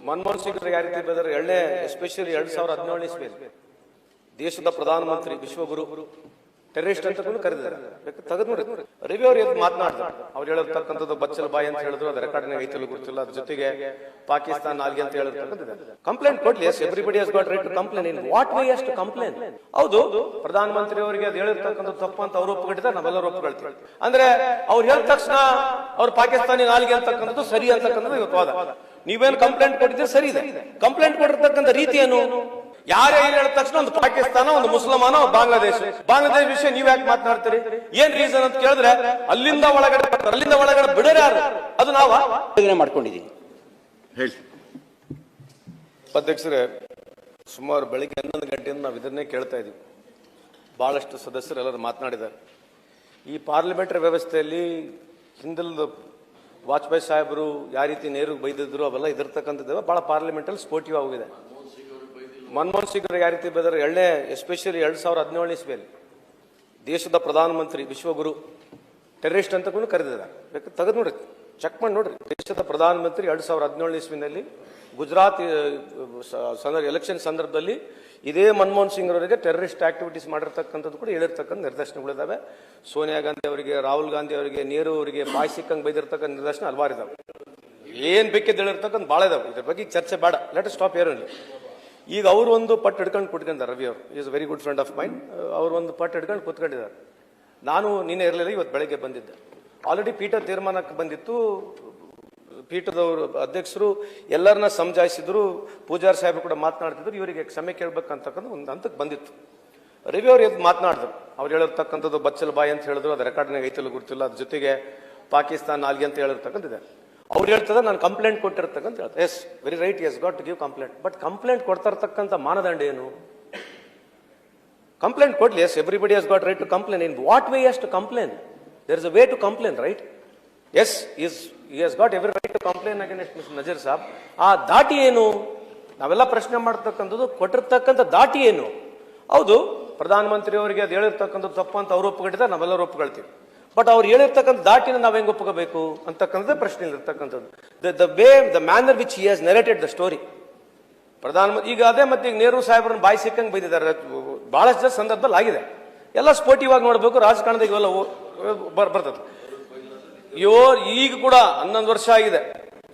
ಮನಮೋಹನ್ ಸಿಂಗ್ ಯಾವ ರೀತಿ ಬೆದರ್ ಎರಡನೇ ಎಸ್ಪೆಷಲಿ 2017 ಇಸ್ವಿಯಲ್ಲಿ ದೇಶದ ಪ್ರಧಾನಮಂತ್ರಿ ವಿಶ್ವಗುರು ಟೆರರಿಸ್ಟ್ ಅಂತ ಕರೆದಿದ್ದಾರೆ. ತೆಗೆದು ನೋಡಿ ರವಿ ಅವ್ರು ಎದ್ದು ಮಾತನಾಡಿದ್ರು. ಅವ್ರು ಹೇಳಿರ್ತಕ್ಕಂಥದ್ದು ಬಚ್ಚಲ್ ಬಾಯಿ ಅಂತ ಹೇಳಿದ್ರು, ಅದು ರೆಕಾರ್ಡ್ನಾಗ ಐತಲ್ಲ ಗೊತ್ತಿಲ್ಲ. ಅದ್ರ ಜೊತೆಗೆ ಪಾಕಿಸ್ತಾನ ನಾಲ್ಗೆ ಅಂತ ಹೇಳಿರ್ತಕ್ಕಂಥದ್ದು ಕಂಪ್ಲೇಂಟ್ ಕೊಡ್ಲಿ. Yes everybody has got right to complain. In what way has to complain? ಹೌದು, ಪ್ರಧಾನಮಂತ್ರಿ ಅವರಿಗೆ ಅದು ಹೇಳಿರ್ತಕ್ಕಂಥದ್ದು ತಪ್ಪು ಅಂತ ಅವ್ರು ಒಪ್ಪಿಕೊಂಡಿದ್ದಾರೆ, ನಾವೆಲ್ಲರೂ ಒಪ್ಪಿಕೊಳ್ತೀವಿ. ಅಂದ್ರೆ ಅವ್ರು ಹೇಳಿದ ತಕ್ಷಣ ಅವ್ರು ಪಾಕಿಸ್ತಾನಿ ನಾಲ್ಗೆ ಅಂತಕ್ಕಂಥದ್ದು ಸರಿ ಅಂತಕ್ಕಂಥದ್ದು ಇವತ್ತು ವಾದ. ನೀವೇನು ಕಂಪ್ಲೇಂಟ್ ಕೊಟ್ಟಿದ್ರೆ ಸರಿ ಇದೆ. ಕಂಪ್ಲೇಂಟ್ ಕೊಟ್ಟಿರ್ತಕ್ಕಂಥ ರೀತಿ ಏನು? ಯಾರೇ ಏನ್ ಹೇಳಿದ ತಕ್ಷಣ ಒಂದು ಪಾಕಿಸ್ತಾನ, ಒಂದು ಮುಸಲ್ಮಾನ, ಬಾಂಗ್ಲಾದೇಶ ವಿಷಯ ನೀವ್ ಯಾಕೆ ಮಾತನಾಡ್ತೀರಿ? ಏನ್ ರೀಸನ್ ಅಂತ ಕೇಳಿದ್ರೆ ಅಲ್ಲಿಂದ ಒಳಗಡೆ ಬಿಡೋರು ಯಾರು? ಅದು ನಾವ ಮಾಡ್ಕೊಂಡಿದೀವಿ. ಹೇಳಿ ಅಧ್ಯಕ್ಷರೇ, ಸುಮಾರು ಬೆಳಿಗ್ಗೆ 11 ಗಂಟೆಯಿಂದ ನಾವು ಇದನ್ನೇ ಕೇಳ್ತಾ ಇದೀವಿ. ಬಹಳಷ್ಟು ಸದಸ್ಯರು ಎಲ್ಲರೂ ಮಾತನಾಡಿದ್ದಾರೆ. ಈ ಪಾರ್ಲಿಮೆಂಟರಿ ವ್ಯವಸ್ಥೆಯಲ್ಲಿ ಹಿಂದಲ್ದ ವಾಜಪೇಯಿ ಸಾಹೇಬರು ಯಾವ ರೀತಿ ನೇರು ಬೈದಿದ್ರು ಅವೆಲ್ಲ ಇದಿರ್ತಕ್ಕಂಥದ್ದು ಬಹಳ ಪಾರ್ಲಿಮೆಂಟ್ ಅಲ್ಲಿ ಸ್ಫೋಟಿವ್ ಆಗಿದೆ. ಮನಮೋಹನ್ ಸಿಂಗ್ ಯಾವ ರೀತಿ ಬೆದರ್ ಎರಡನೇ ಎಸ್ಪೆಷಲಿ 2017 ಇಸ್ವಿಯಲ್ಲಿ ದೇಶದ ಪ್ರಧಾನಮಂತ್ರಿ ವಿಶ್ವಗುರು ಟೆರರಿಸ್ಟ್ ಅಂತ ಕರೆದಿದ್ದಾರೆ. ತೆಗೆದು ನೋಡಿ, ಚೆಕ್ ಮಾಡಿ ನೋಡ್ರಿ. ದೇಶದ ಪ್ರಧಾನಮಂತ್ರಿ 2017 ಇಸ್ವಿನಲ್ಲಿ ಗುಜರಾತ್ ಎಲೆಕ್ಷನ್ ಸಂದರ್ಭದಲ್ಲಿ ಇದೇ ಮನಮೋಹನ್ ಸಿಂಗ್ ಅವರಿಗೆ ಟೆರರಿಸ್ಟ್ ಆಕ್ಟಿವಿಟೀಸ್ ಮಾಡಿರ್ತಕ್ಕಂಥದ್ದು ಕೂಡ ಹೇಳಿರ್ತಕ್ಕಂಥ ನಿದರ್ಶನಗಳಿದ್ದಾವೆ. ಸೋನಿಯಾ ಗಾಂಧಿ ಅವರಿಗೆ, ರಾಹುಲ್ ಗಾಂಧಿ ಅವರಿಗೆ, ನೆಹರು ಅವರಿಗೆ ಬಾಯಿ ಸಿಕ್ಕಂಗೆ ಬೈದಿರ್ತಕ್ಕಂಥ ನಿದರ್ಶನ ಹಲವಾರಿದಾವೆ. ಏನ್ ಬೇಕಿದ್ದು ಹೇಳಿರ್ತಕ್ಕಂಥ ಭಾಳ ಇದಾವೆ. ಇದ್ರ ಬಗ್ಗೆ ಚರ್ಚೆ ಬೇಡ. Let us stop here only. ಈಗ ಅವರು ಒಂದು ಪಟ್ಟು ಹಿಡ್ಕೊಂಡು ಕುಟ್ಕೊಂಡಿದ್ದಾರೆ. ರವಿ ಅವರು is very good friend of mind. ಅವರು ಒಂದು ಪಟ್ಟು ಹಿಡ್ಕೊಂಡು ಕೂತ್ಕೊಂಡಿದ್ದಾರೆ. ನಾನು ನಿನ್ನೆ ಇರಲಿಲ್ಲ, ಇವತ್ತು ಬೆಳಗ್ಗೆ ಬಂದಿದ್ದೆ. ಆಲ್ರೆಡಿ ಪೀಠ ತೀರ್ಮಾನಕ್ಕೆ ಬಂದಿತ್ತು. ಪೀಠದವರು ಅಧ್ಯಕ್ಷರು ಎಲ್ಲರನ್ನ ಸಮಜಾಯಿಸಿದ್ರು. ಪೂಜಾರಿ ಸಾಹೇಬರು ಕೂಡ ಮಾತನಾಡ್ತಿದ್ರು. ಇವರಿಗೆ ಕ್ಷಮೆ ಕೇಳಬೇಕಂತಕ್ಕಂಥ ಒಂದು ಹಂತಕ್ಕೆ ಬಂದಿತ್ತು. ರವಿ ಅವರು ಎದ್ದು ಮಾತನಾಡಿದ್ರು. ಅವ್ರು ಹೇಳಿರ್ತಕ್ಕಂಥದ್ದು ಬಚ್ಚಲ್ ಬಾಯಿ ಅಂತ ಹೇಳಿದ್ರು, ಅದು ರೆಕಾರ್ಡ್ನಾಗ ಐತಲ್ಲ ಗೊತ್ತಿಲ್ಲ. ಅದ್ರ ಜೊತೆಗೆ ಪಾಕಿಸ್ತಾನ ನಾಲ್ಗೆ ಅಂತ ಹೇಳಿರ್ತಕ್ಕಂಥದ್ದಿದೆ. ಅವ್ರು ಹೇಳ್ತದ ನಾನು ಕಂಪ್ಲೇಂಟ್ ಕೊಟ್ಟಿರ್ತಕ್ಕಂಥ ಹೇಳ್ತಾರೆ. Yes, very right, yes got to give complaint. But complaint ಕೊಡ್ತಾ ಇರ್ತಕ್ಕಂಥ ಮಾನದಂಡ ಏನು? ಕಂಪ್ಲೇಂಟ್ ಕೊಡ್ಲಿ. Yes everybody has got right to complain. In what way has to complain? There is a way to complain, right? Yes, he has got every right to complain against Mr. Nazir Saab. ಆ ದಾಟಿ ಏನು? ನಾವೆಲ್ಲ ಪ್ರಶ್ನೆ ಮಾಡ್ತಕ್ಕಂಥದ್ದು ಕೊಟ್ಟಿರ್ತಕ್ಕಂಥ ದಾಟಿ ಏನು? ಹೌದು, ಪ್ರಧಾನಮಂತ್ರಿ ಅವರಿಗೆ ಅದು ಹೇಳಿರ್ತಕ್ಕಂಥದ್ದು ತಪ್ಪು ಅಂತ ಅವ್ರು ಒಪ್ಪಿಕೊಂಡಿದ್ದಾರೆ, ನಾವೆಲ್ಲರೂ ಒಪ್ಪಿಕೊಳ್ತೀವಿ. ಬಟ್ ಅವ್ರು ಹೇಳಿರ್ತಕ್ಕಂಥ ದಾಟಿನ ನಾವ್ ಹೆಂಗ್ ಒಪ್ಕೋಬೇಕು ಅಂತಕ್ಕಂಥದ್ದೇ ಪ್ರಶ್ನೆ ಇರ್ತಕ್ಕಂಥದ್ದು. The manner which he has narrated the story. ಪ್ರಧಾನಮಂತ್ರಿ ಈಗ ಅದೇ ಮತ್ತೆ ಈಗ ನೆಹರು ಸಾಹೇಬ್ರನ್ನ ಬಾಯಿ ಸಿಕ್ಕಂಗೆ ಬೈದಿದ್ದಾರೆ. ಬಹಳಷ್ಟು ಸಂದರ್ಭದಲ್ಲಿ ಆಗಿದೆ. ಎಲ್ಲ ಸ್ಪೋರ್ಟಿವ್ ಆಗಿ ನೋಡ್ಬೇಕು. ರಾಜಕಾರಣದಾಗ ಇವೆಲ್ಲ ಬರ್ತದೆ. ಈಗ ಕೂಡ 11 ವರ್ಷ ಆಗಿದೆ.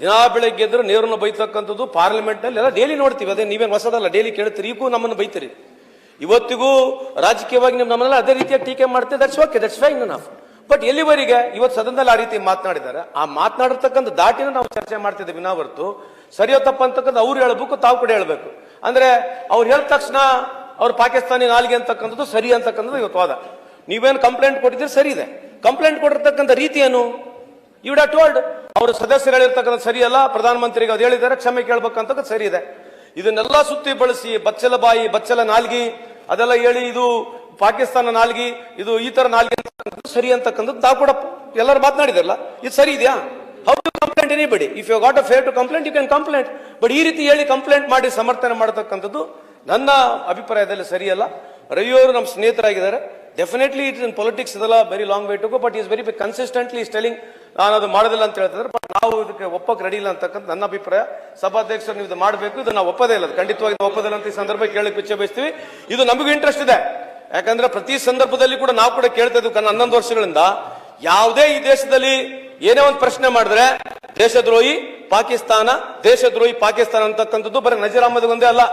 ದಿನಾ ಬೆಳಗ್ಗೆ ಎದ್ರು ನೇರನ್ನ ಬೈತಕ್ಕಂಥದ್ದು ಪಾರ್ಲಿಮೆಂಟ್ ನಲ್ಲಿ ಎಲ್ಲ ಡೈಲಿ ನೋಡ್ತೀವಿ. ಅದೇ ನೀವೇನು ಹೊಸದಲ್ಲ, ಡೈಲಿ ಕೇಳ್ತೀರಿ. ಈಗೂ ನಮ್ಮನ್ನು ಬೈತೀರಿ. ಇವತ್ತಿಗೂ ರಾಜಕೀಯವಾಗಿ ನಮ್ಮನ್ನೆಲ್ಲ ಅದೇ ರೀತಿಯ ಟೀಕೆ ಮಾಡ್ತೀವಿ. That's okay, that's fine enough. But ಎಲ್ಲಿವರೆಗೆ ಇವತ್ತು ಸದನದಲ್ಲಿ ಆ ರೀತಿ ಮಾತನಾಡಿದ್ದಾರೆ. ಆ ಮಾತನಾಡಿರ್ತಕ್ಕಂಥ ದಾಟಿನ ನಾವು ಚರ್ಚೆ ಮಾಡ್ತಿದ್ದೀವಿ ನಾವು ಹೊರತು ಸರಿಯೋ ತಪ್ಪ ಅಂತಕ್ಕಂಥ ಅವ್ರು ಹೇಳ್ಬೇಕು, ತಾವು ಕೂಡ ಹೇಳ್ಬೇಕು. ಅಂದ್ರೆ ಅವ್ರು ಹೇಳಿದ ತಕ್ಷಣ ಅವ್ರು ಪಾಕಿಸ್ತಾನಿ ನಾಲ್ಗೆ ಅಂತಕ್ಕಂಥದ್ದು ಸರಿ ಅಂತಕ್ಕಂಥದ್ದು ಇವತ್ತು ವಾದ. ನೀವೇನು ಕಂಪ್ಲೇಂಟ್ ಕೊಟ್ಟಿದ್ರೆ ಸರಿ ಇದೆ. ಕಂಪ್ಲೇಂಟ್ ಕೊಟ್ಟಿರ್ತಕ್ಕಂಥ ರೀತಿ ಏನು? ಯು ವುಡ್ ಹ್ಯಾವ್ ಟೋಲ್ಡ್ ಅವರು ಸದಸ್ಯರು ಹೇಳಿರ್ತಕ್ಕಂಥ ಸರಿಯಲ್ಲ, ಪ್ರಧಾನಮಂತ್ರಿಗೆ ಅದು ಹೇಳಿದ್ದಾರೆ, ಕ್ಷಮೆ ಕೇಳ್ಬೇಕಂತ ಸರಿ ಇದೆ. ಇದನ್ನೆಲ್ಲ ಸುತ್ತಿ ಬಳಸಿ ಬಚ್ಚಲ ಬಾಯಿ, ಬಚ್ಚಲ ನಾಲ್ಗಿ ಅದೆಲ್ಲ ಹೇಳಿ ಇದು ಪಾಕಿಸ್ತಾನ ನಾಲ್ಗಿ, ಇದು ಈ ತರ ನಾಲ್ಗಿ ಸರಿ ಅಂತಕ್ಕಂಥದ್ದು ತಾವು ಕೂಡ ಎಲ್ಲರೂ ಮಾತನಾಡಿದಾರಲ್ಲ. ಇದು ಸರಿ ಇದೆಯಾ? How to complaint anybody? If you got a fair to complaint you can complaint. But ಈ ರೀತಿ ಹೇಳಿ ಕಂಪ್ಲೇಂಟ್ ಮಾಡಿ ಸಮರ್ಥನೆ ಮಾಡತಕ್ಕಂಥದ್ದು ನನ್ನ ಅಭಿಪ್ರಾಯದಲ್ಲಿ ಸರಿಯಲ್ಲ. ರವಿ ಅವರು ನಮ್ಮ ಸ್ನೇಹಿತರಾಗಿದ್ದಾರೆ. ಡೆಫಿನೆಟ್ಲಿ ಇಟ್ ಇನ್ ಪೊಲಿಟಿಕ್ಸ್ ಇದೆಲ್ಲ very long way to go. But is very consistently telling ನಾನು ಅದು ಮಾಡೋದಿಲ್ಲ ಅಂತ ಹೇಳ್ತಿದ್ದಾರೆ. ಬಟ್ ನಾವು ಇದಕ್ಕೆ ಒಪ್ಪಕ್ಕೆ ರೆಡಿ ಇಲ್ಲ ಅಂತಕ್ಕಂಥ ನನ್ನ ಅಭಿಪ್ರಾಯ. ಸಭಾಧ್ಯಕ್ಷರು ನೀವು ಇದು ಮಾಡಬೇಕು, ಇದು ನಾವು ಒಪ್ಪದೇ ಇಲ್ಲ, ಖಂಡಿತವಾಗಿ ಒಪ್ಪದಿಲ್ಲ ಅಂತ ಈ ಸಂದರ್ಭ ಕೇಳಕ್ಕೆ ಇಚ್ಛೆ ಬಯಸ್ತೀವಿ. ಇದು ನಮಗೂ ಇಂಟ್ರೆಸ್ಟ್ ಇದೆ. ಯಾಕಂದ್ರೆ ಪ್ರತಿ ಸಂದರ್ಭದಲ್ಲಿ ಕೂಡ ನಾವು ಕೂಡ ಕೇಳ್ತಾ ಇದ್ವಿ. 11 ವರ್ಷಗಳಿಂದ ಯಾವುದೇ ಈ ದೇಶದಲ್ಲಿ ಏನೇ ಒಂದು ಪ್ರಶ್ನೆ ಮಾಡಿದ್ರೆ ದೇಶದ್ರೋಹಿ ಪಾಕಿಸ್ತಾನ, ದೇಶದ್ರೋಹಿ ಪಾಕಿಸ್ತಾನ ಅಂತಕ್ಕಂಥದ್ದು ಬರೀ ನಜೀರ್ ಅಹಮದ್ ಒಂದೇ ಅಲ್ಲ,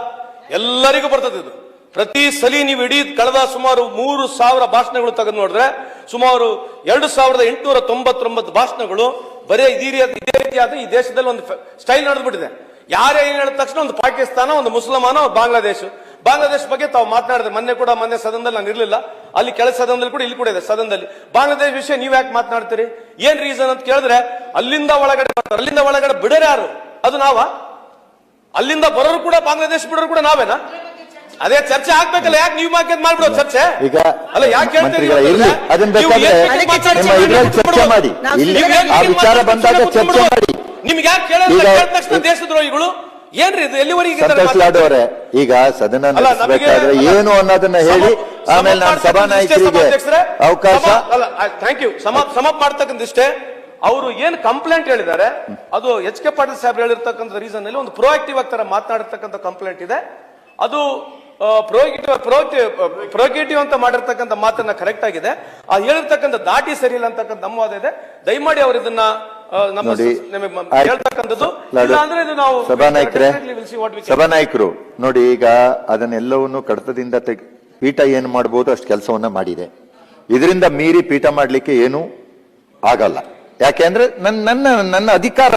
ಎಲ್ಲರಿಗೂ ಬರ್ತದೆ ಇದು. ಪ್ರತಿ ಸಲಿ ನೀವು ಇಡೀ ಕಳೆದ ಸುಮಾರು 3,000 ಭಾಷಣಗಳು ತೆಗೆದು ನೋಡಿದ್ರೆ ಸುಮಾರು 2,899 ಭಾಷಣಗಳು ಬರೀ ಇದೇ ರೀತಿಯಾದ ಈ ದೇಶದಲ್ಲಿ ಒಂದು ಸ್ಟೈಲ್ ನಡೆದ್ಬಿಟ್ಟಿದೆ. ಯಾರೇ ಏನ್ ಹೇಳಿದ ತಕ್ಷಣ ಒಂದು ಪಾಕಿಸ್ತಾನ, ಒಂದು ಮುಸಲ್ಮಾನ, ಬಾಂಗ್ಲಾದೇಶ ಬಗ್ಗೆ ತಾವು ಮಾತನಾಡಿದ್ರೆ ಮೊನ್ನೆ ಸದನದಲ್ಲಿ ನಾನು ಇರಲಿಲ್ಲ, ಅಲ್ಲಿ ಕೆಳ ಸದನದಲ್ಲಿ ಕೂಡ ಇಲ್ಲಿ ಕೂಡ ಇದೆ ಸದನದಲ್ಲಿ. ಬಾಂಗ್ಲಾದೇಶ ವಿಷಯ ನೀವ್ ಯಾಕೆ ಮಾತನಾಡ್ತೀರಿ? ಏನ್ ರೀಸನ್ ಅಂತ ಕೇಳಿದ್ರೆ ಅಲ್ಲಿಂದ ಒಳಗಡೆ ಬಿಡೋರು ಯಾರು? ಅದು ನಾವ? ಅಲ್ಲಿಂದ ಬರೋರು ಕೂಡ ಬಾಂಗ್ಲಾದೇಶ ಬಿಡೋರು ಕೂಡ ನಾವೇನಾ? ಅದೇ ಚರ್ಚೆ ಆಗ್ಬೇಕಲ್ಲ. ಯಾಕೆ ನೀವು ಮಾಡ್ಬಿಡೋ ಚರ್ಚೆ? ಈಗ ಅಲ್ಲ, ಯಾಕೆ ಹೇಳ್ತೀರಿ? ನಿಮ್ಗೆ ಯಾಕೆ ಕೇಳಿದ ತಕ್ಷಣ ದೇಶದ್ರೋಹಿಗಳು ಏನ್ರಿ ಇದು? ಎಲ್ಲಿವರೆಗೆ ಈಗ ಸದನ ನಡೆಸಬೇಕಾದ್ರೆ ಏನು ಅನ್ನೋದನ್ನ ಹೇಳಿ ಆಮೇಲೆ ನಾನು ಸಭಾನಾಯಕರಿಗೆ ಅವಕಾಶ. Thank you. ಸಮಾಪ್ತ ಮಾಡ್ತಕ್ಕಂಥ ಇಷ್ಟೇ. ಅವರು ಏನ್ ಕಂಪ್ಲೇಂಟ್ ಹೇಳಿದ್ದಾರೆ ಅದು ಎಚ್ ಕೆ ಪಾಟೀಲ್ ಸಾಹೇಬ್ರು ಹೇಳಿರ್ತಕ್ಕಂಥ ರೀಸನ್ ಅಲ್ಲಿ ಒಂದು ಪ್ರೋಆಕ್ಟಿವ್ ಆಗಿ ಮಾತನಾಡಿರ್ತಕ್ಕಂಥ ಕಂಪ್ಲೇಂಟ್ ಇದೆ. ಅದು ಪ್ರೋಗೇಟಿವ್ ಅಂತ ಮಾಡಿರ್ತಕ್ಕಂಥ ಮಾತನ್ನ ಕರೆಕ್ಟ್ ಆಗಿದೆ. ಆ ಹೇಳಿರ್ತಕ್ಕಂಥ ದಾಟಿ ಸರಿ ಇಲ್ಲ ಅಂತಕ್ಕಂಥ ನಮ್ಮ ವಾದ ಇದೆ. ದಯಮಾಡಿ ಅವರು ಇದನ್ನ ಹೇಳ್ತಕ್ಕಂಥದ್ದು ಇಲ್ಲ ಅಂದ್ರೆ ಇದು ನಾವು ಸಭಾನಾಯಕರು ನೋಡಿ, ಈಗ ಅದನ್ನೆಲ್ಲವನ್ನು ಕಡತದಿಂದ ಪೀಠ ಏನು ಮಾಡಬಹುದು ಅಷ್ಟು ಕೆಲಸವನ್ನ ಮಾಡಿದೆ. ಇದರಿಂದ ಮೀರಿ ಪೀಠ ಮಾಡ್ಲಿಕ್ಕೆ ಏನು ಆಗಲ್ಲ. ಯಾಕೆಂದ್ರೆ ನನ್ನ ಅಧಿಕಾರ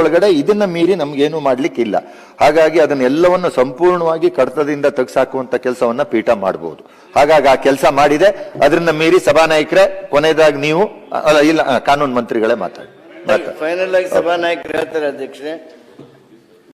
ಒಳಗಡೆ ಇದನ್ನ ಮೀರಿ ನಮ್ಗೇನು ಮಾಡ್ಲಿಕ್ಕೆ ಇಲ್ಲ. ಹಾಗಾಗಿ ಅದನ್ನೆಲ್ಲವನ್ನು ಸಂಪೂರ್ಣವಾಗಿ ಕಡತದಿಂದ ತೆಗೆಸಾಕುವಂತ ಕೆಲಸವನ್ನ ಪೀಠ ಮಾಡಬಹುದು. ಹಾಗಾಗಿ ಆ ಕೆಲಸ ಮಾಡಿದೆ. ಅದರಿಂದ ಮೀರಿ ಸಭಾನಾಯಕರೇ, ಕೊನೆಯದಾಗಿ ನೀವು ಇಲ್ಲ ಕಾನೂನು ಮಂತ್ರಿಗಳೇ ಮಾತಾಡಿ. ಫೈನಲ್ ಆಗಿ ಸಭಾನಾಯಕರು ಹೇಳ್ತಾರೆ ಅಧ್ಯಕ್ಷರೇ.